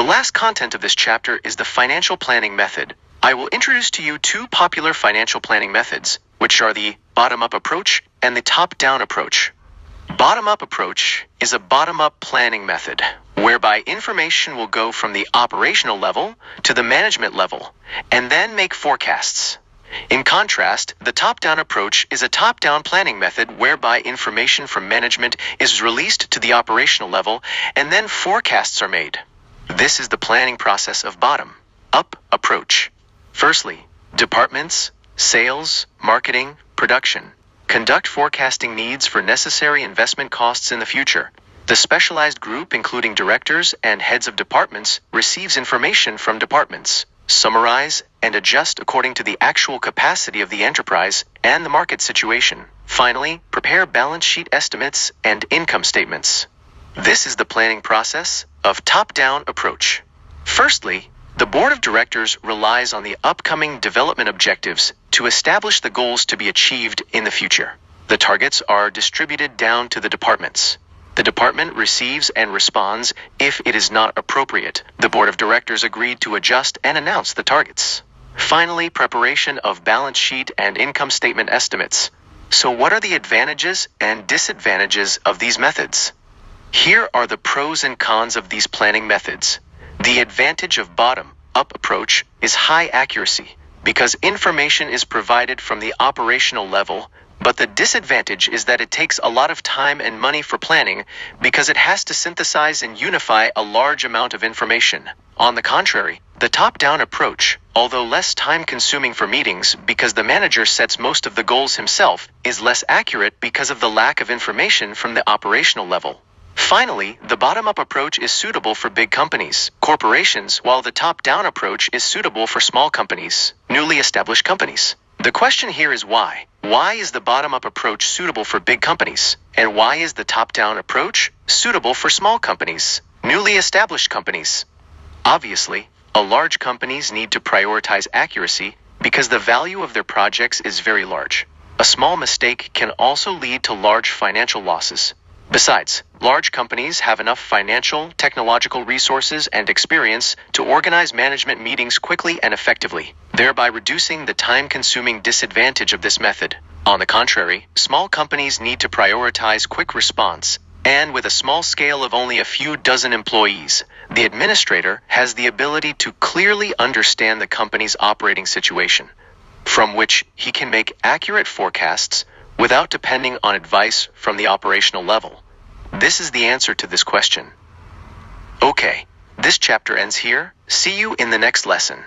last content of this chapter is the financial planning method. I will introduce to you two popular financial planning methods, which are the bottom-up approach and the top-down approach. Bottom-up approach is a bottom-up planning method, whereby information will go from the operational level to the management level, and then make forecasts. In contrast, the top-down approach is a top-down planning method whereby information from management is released to the operational level, and then forecasts are made. This is the planning process of bottom-up approach. Firstly, departments, sales, marketing, production, conduct forecasting needs for necessary investment costs in the future. The specialized group, including directors and heads of departments, receives information from departments, summarize and adjust according to the actual capacity of the enterprise and the market situation. Finally, prepare balance sheet estimates and income statements. This is the planning process of top-down approach. Firstly, the board of directors relies on the upcoming development objectives to establish the goals to be achieved in the future. The targets are distributed down to the departments. The department receives and responds if it is not appropriate. The board of directors agreed to adjust and announce the targets. Finally, preparation of balance sheet and income statement estimates. So what are the advantages and disadvantages of these methods? Here are the pros and cons of these planning methods. The advantage of bottom-up approach is high accuracy, because information is provided from the operational level, but the disadvantage is that it takes a lot of time and money for planning because it has to synthesize and unify a large amount of information. On the contrary, the top-down approach, although less time-consuming for meetings because the manager sets most of the goals himself, is less accurate because of the lack of information from the operational level. Finally, the bottom-up approach is suitable for big companies, corporations, while the top-down approach is suitable for small companies, newly established companies. The question here is why? Why is the bottom-up approach suitable for big companies? And why is the top-down approach suitable for small companies, newly established companies? Obviously, large companies need to prioritize accuracy because the value of their projects is very large. A small mistake can also lead to large financial losses. Besides, large companies have enough financial, technological resources and experience to organize management meetings quickly and effectively, thereby reducing the time-consuming disadvantage of this method. On the contrary, small companies need to prioritize quick response, and with a small scale of only a few dozen employees, the administrator has the ability to clearly understand the company's operating situation, from which he can make accurate forecasts without depending on advice from the operational level. This is the answer to this question. Okay, this chapter ends here. See you in the next lesson.